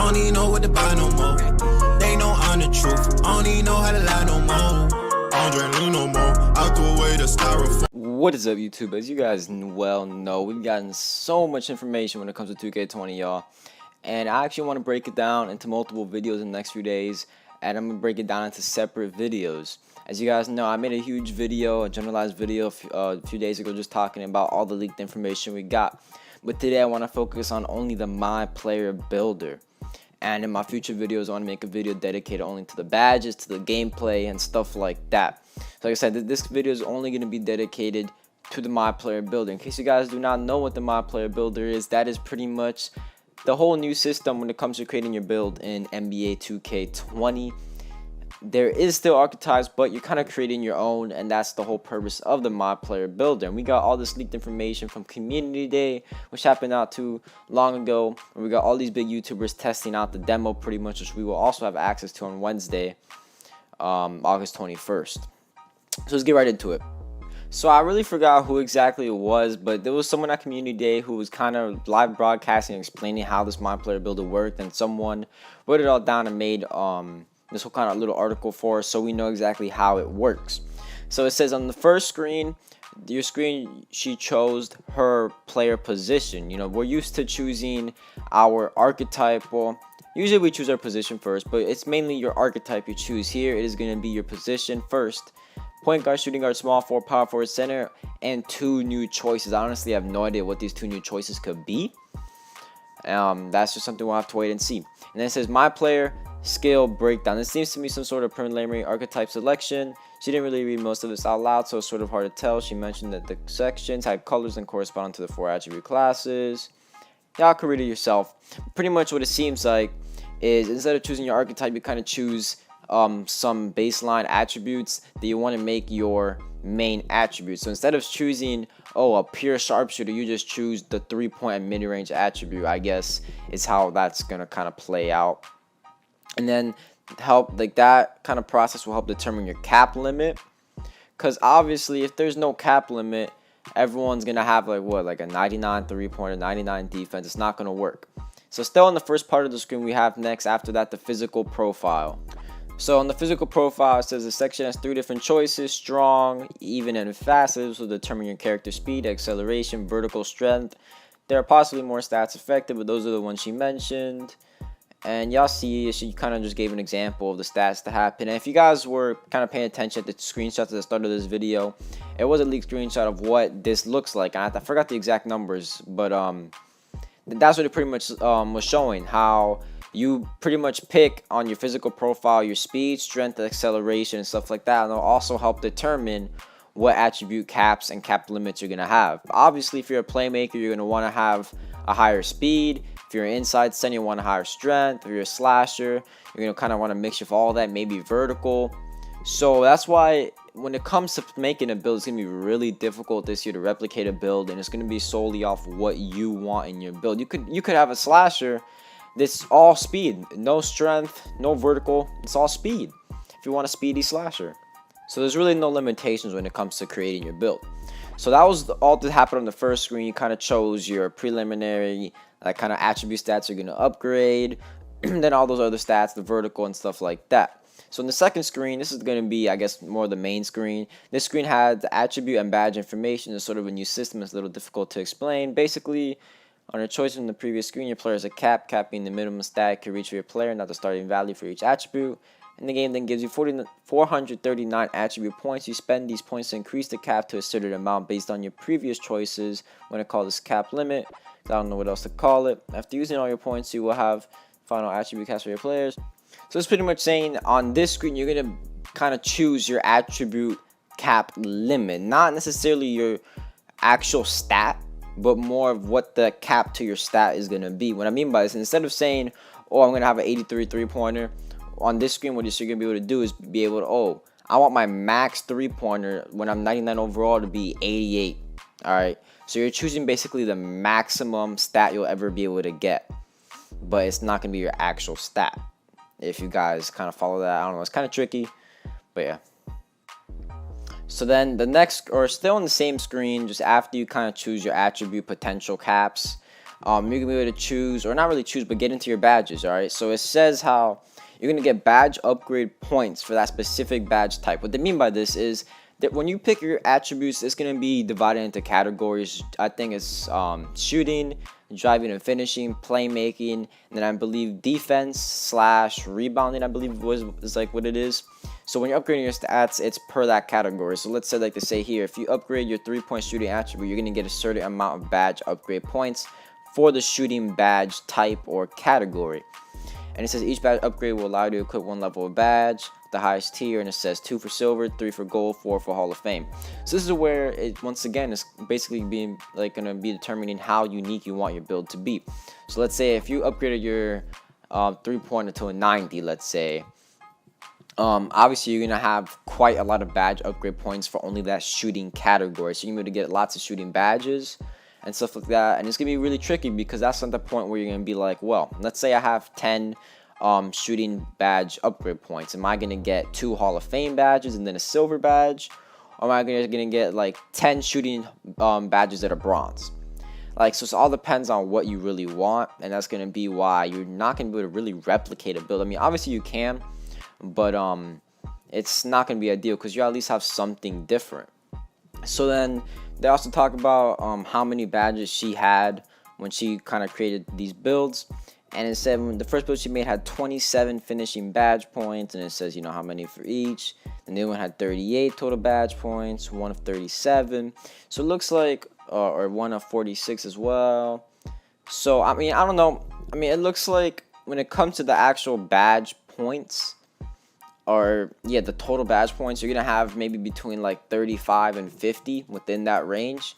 don't even know what to buy no more. They know I'm the truth. I don't even know how to lie no more. I don't drink lean no more. I threw away the styrofoam. What is up, YouTube? As you guys well know, we've gotten so much information when it comes to 2K20, y'all. And I actually want to break it down into multiple videos in the next few days. And I'm going to break it down into separate videos. As you guys know, I made a huge video, a generalized video a few days ago just talking about all the leaked information we got. But today I want to focus on only the MyPlayer builder. And in my future videos, I want to make a video dedicated only to the badges, to the gameplay, and stuff like that. So like I said, this video is only going to be dedicated to the MyPlayer builder. In case you guys do not know what the MyPlayer builder is, that is pretty much the whole new system when it comes to creating your build in NBA2K20. There is still archetypes, but you're kind of creating your own, and that's the whole purpose of the MyPlayer builder. And we got all this leaked information from Community Day, which happened not too long ago, where we got all these big YouTubers testing out the demo pretty much, which we will also have access to on Wednesday, August 21st. So let's get right into it. So I really forgot who exactly it was, but there was someone at Community Day who was kind of live broadcasting and explaining how this MyPlayer builder worked, and someone wrote it all down and made this whole kind of little article for us so we know exactly how it works. So it says on the first screen, your screen, she chose her player position. You know, we're used to choosing our archetype. Well, usually we choose our position first, but it's mainly your archetype you choose. Here it is going to be your position first: point guard, shooting guard, small forward, power forward, center, and two new choices. I honestly have no idea what these two new choices could be. That's just something we'll have to wait and see. And then it says MyPlayer skill breakdown. This seems to be some sort of preliminary archetype selection. She didn't really read most of this out loud, so it's sort of hard to tell. She mentioned that the sections had colors and corresponding to the 4 attribute classes. Y'all can read it yourself. Pretty much what it seems like is, instead of choosing your archetype, you kind of choose some baseline attributes that you want to make your main attribute. So instead of choosing a pure sharpshooter, you just choose the 3-point and mid-range attribute, I guess is how that's gonna kind of play out. And then that kind of process will help determine your cap limit, because obviously if there's no cap limit, everyone's gonna have like a 99 3-pointer, 99 defense. It's not gonna work. So still on the first part of the screen, we have next after that the physical profile. So on the physical profile, it says the section has 3 different choices: strong, even, and fast. This will determine your character speed, acceleration, vertical strength. There are possibly more stats affected, but those are the ones she mentioned. And y'all see, she kind of just gave an example of the stats to happen. And if you guys were kind of paying attention at the screenshots at the start of this video, it was a leaked screenshot of what this looks like. And I forgot the exact numbers, but that's what it pretty much was showing. How you pretty much pick on your physical profile your speed, strength, acceleration, and stuff like that. And it'll also help determine what attribute caps and cap limits you're going to have. Obviously, if you're a playmaker, you're going to want to have a higher speed. If you're an inside center, you want a higher strength. If you're a slasher, you're going to kind of want to mix with all that, maybe vertical. So that's why when it comes to making a build, it's going to be really difficult this year to replicate a build, and it's going to be solely off what you want in your build. You could have a slasher that's all speed, no strength, no vertical. It's all speed if you want a speedy slasher. So there's really no limitations when it comes to creating your build. So that was all that happened on the first screen. You kind of chose your preliminary kind of attribute stats you're going to upgrade, and then all those other stats, the vertical and stuff like that. So in the second screen, this is going to be, I guess, more the main screen. This screen had the attribute and badge information. It's sort of a new system. It's a little difficult to explain. Basically, on your choice from the previous screen, your player has a cap being the minimum stat it can reach for your player, not the starting value for each attribute. And the game then gives you 439 attribute points. You spend these points to increase the cap to a certain amount based on your previous choices when it calls this cap limit. I don't know what else to call it. After using all your points, you will have final attribute caps for your players. So it's pretty much saying on this screen, you're going to kind of choose your attribute cap limit. Not necessarily your actual stat, but more of what the cap to your stat is going to be. What I mean by this, instead of saying, I'm going to have an 83 3-pointer, on this screen, what you're going to be able to do is be able to, I want my max 3-pointer when I'm 99 overall to be 88. Alright, so you're choosing basically the maximum stat you'll ever be able to get, but it's not going to be your actual stat. If you guys kind of follow that, I don't know, it's kind of tricky, but yeah. So then the next, or still on the same screen, just after you kind of choose your attribute potential caps, you're gonna be able to choose, or not really choose, but get into your badges. All right, so it says how you're gonna get badge upgrade points for that specific badge type. What they mean by this is that when you pick your attributes, it's gonna be divided into categories. I think it's shooting, driving and finishing, playmaking, and then I believe defense / rebounding, I believe is like what it is. So when you're upgrading your stats, it's per that category. So let's say, like they say here, if you upgrade your 3-point shooting attribute, you're gonna get a certain amount of badge upgrade points for the shooting badge type or category. And it says each badge upgrade will allow you to equip 1 level of badge, the highest tier, and it says 2 for silver, 3 for gold, 4 for Hall of Fame. So this is where it, once again, is basically being like gonna be determining how unique you want your build to be. So let's say if you upgraded your 3-pointer to a 90, let's say, obviously you're gonna have quite a lot of badge upgrade points for only that shooting category. So you're gonna be able to get lots of shooting badges and stuff like that, and it's gonna be really tricky because that's not the point where you're gonna be like, well, let's say I have 10 shooting badge upgrade points. Am I gonna get 2 Hall of Fame badges and then a silver badge, or am I gonna get like 10 shooting badges that are bronze? Like, so it all depends on what you really want, and that's gonna be why you're not gonna be able to really replicate a build. I mean, obviously you can, but it's not gonna be ideal because you at least have something different. So then they also talk about how many badges she had when she kind of created these builds, and it said when the first build she made had 27 finishing badge points, and it says, you know, how many for each. The new one had 38 total badge points, 1 of 37, so it looks like or 1 of 46 as well. So I mean, I don't know, I mean, it looks like when it comes to the actual badge points, or yeah, the total badge points, you're gonna have maybe between like 35 and 50 within that range,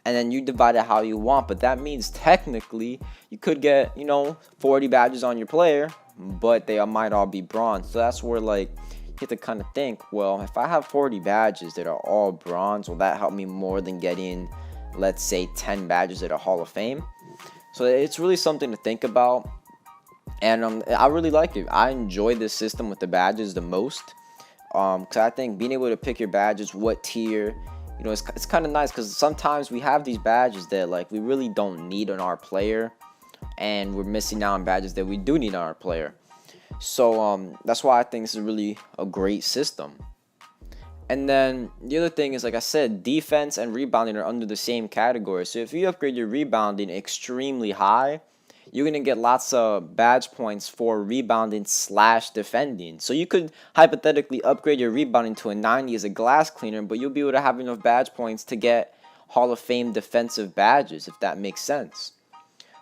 and then you divide it how you want. But that means technically you could get, you know, 40 badges on your player, but they might all be bronze. So that's where like you have to kind of think, well, if I have 40 badges that are all bronze, will that help me more than getting, let's say, 10 badges that are Hall of Fame? So it's really something to think about. And I really like it. I enjoy this system with the badges the most, because I think being able to pick your badges, what tier, you know, it's kind of nice, because sometimes we have these badges that like we really don't need on our player, and we're missing out on badges that we do need on our player. So that's why I think this is really a great system. And then the other thing is, like I said, defense and rebounding are under the same category. So if you upgrade your rebounding extremely high, you're going to get lots of badge points for rebounding / defending. So you could hypothetically upgrade your rebounding to a 90 as a glass cleaner, but you'll be able to have enough badge points to get Hall of Fame defensive badges, if that makes sense.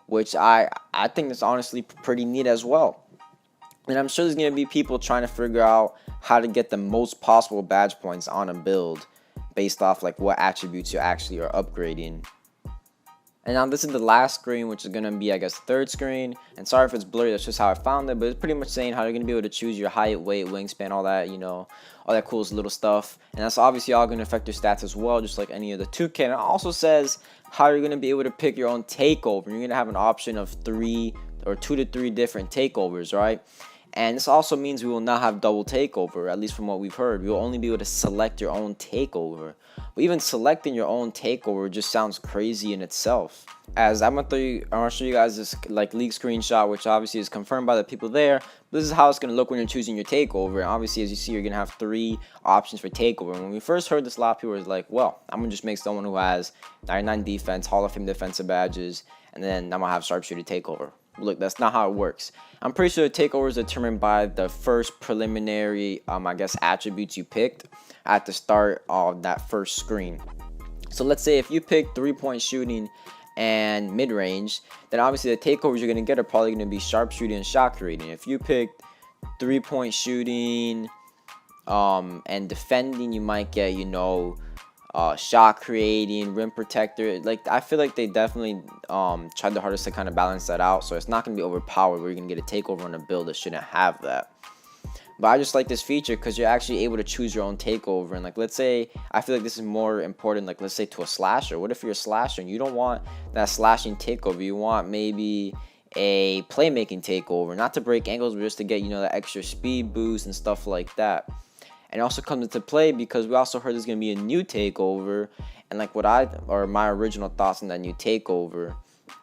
Which I think is honestly pretty neat as well. And I'm sure there's going to be people trying to figure out how to get the most possible badge points on a build based off like what attributes you actually are upgrading. And now this is the last screen, which is going to be, I guess, the third screen. And sorry if it's blurry, that's just how I found it. But it's pretty much saying how you're going to be able to choose your height, weight, wingspan, all that, you know, all that cool little stuff. And that's obviously all going to affect your stats as well, just like any of the 2K. And it also says how you're going to be able to pick your own takeover. You're going to have an option of 2 to 3 different takeovers, right? And this also means we will not have double takeover, at least from what we've heard. We will only be able to select your own takeover. But even selecting your own takeover just sounds crazy in itself. As I'm gonna show you guys this like leak screenshot, which obviously is confirmed by the people there. This is how it's gonna look when you're choosing your takeover. And obviously, as you see, you're gonna have 3 options for takeover. And when we first heard this, a lot of people were like, well, I'm gonna just make someone who has 99 defense, Hall of Fame defensive badges, and then I'm gonna have sharpshooter takeover. Look, that's not how it works. I'm pretty sure the takeover is determined by the first preliminary, I guess, attributes you picked at the start of that first screen. So let's say if you pick 3-point shooting and mid-range, then obviously the takeovers you're going to get are probably going to be sharpshooting and shot creating. If you picked 3-point shooting and defending, you might get, you know, shot creating, rim protector. Like, I feel like they definitely tried the hardest to kind of balance that out, so it's not going to be overpowered where you're going to get a takeover on a build that shouldn't have that. But I just like this feature because you're actually able to choose your own takeover. And like, let's say, I feel like this is more important, like, let's say to a slasher. What if you're a slasher and you don't want that slashing takeover? You want maybe a playmaking takeover, not to break angles, but just to get, you know, that extra speed boost and stuff like that. And it also comes into play because we also heard there's going to be a new takeover. And like my original thoughts on that new takeover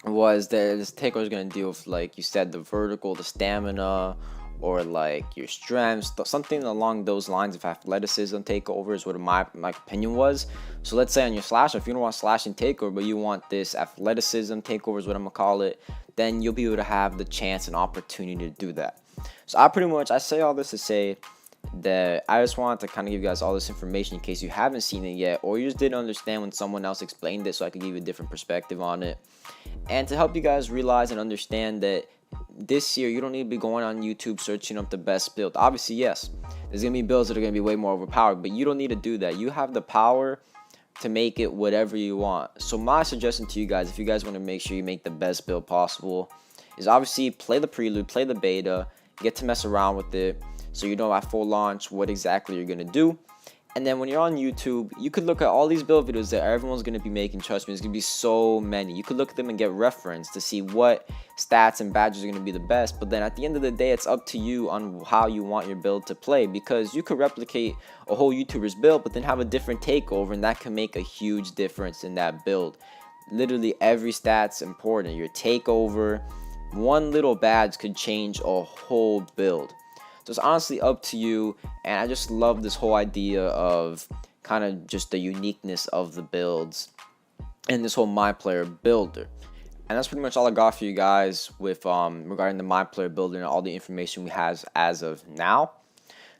was that this takeover is going to deal with, like you said, the vertical, the stamina, or like your strengths, something along those lines of athleticism takeover is what my opinion was. So let's say on your slasher, if you don't want slashing takeover, but you want this athleticism takeover is what I'm gonna call it, then you'll be able to have the chance and opportunity to do that. So I say all this to say that I just wanted to kind of give you guys all this information in case you haven't seen it yet, or you just didn't understand when someone else explained it, so I could give you a different perspective on it, and to help you guys realize and understand that this year you don't need to be going on YouTube searching up the best build. Obviously, yes, there's gonna be builds that are gonna be way more overpowered, but you don't need to do that. You have the power to make it whatever you want. So my suggestion to you guys, if you guys want to make sure you make the best build possible, is obviously play the prelude, play the beta, get to mess around with it, so you know at full launch what exactly you're gonna do. And then when you're on YouTube, you could look at all these build videos that everyone's going to be making. Trust me, there's going to be so many. You could look at them and get reference to see what stats and badges are going to be the best. But then at the end of the day, it's up to you on how you want your build to play. Because you could replicate a whole YouTuber's build, but then have a different takeover. And that can make a huge difference in that build. Literally every stat's important. Your takeover, one little badge could change a whole build. So it's honestly up to you, and I just love this whole idea of kind of just the uniqueness of the builds and this whole MyPlayer builder. And that's pretty much all I got for you guys with regarding the MyPlayer builder and all the information we have as of now.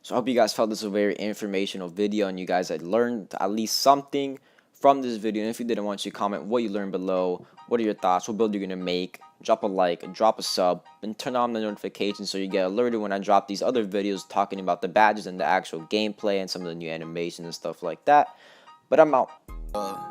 So I hope you guys felt this was a very informational video and you guys had learned at least something from this video. And if you did, I want you to comment what you learned below. What are your thoughts? What build you're going to make? Drop a like, drop a sub, and turn on the notifications so you get alerted when I drop these other videos talking about the badges and the actual gameplay and some of the new animations and stuff like that. But I'm out.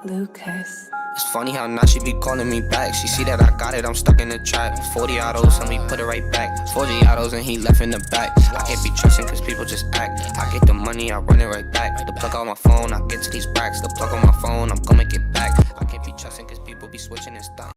Lucas. It's funny how now she be calling me back. She see that I got it, I'm stuck in the trap. 40 autos, let me put it right back. 40 autos and he left in the back. I can't be trusting cause people just act. I get the money, I run it right back. The plug on my phone, I get to these racks. The plug on my phone, I'm gonna get back. I can't be trusting cause people be switching and stuff.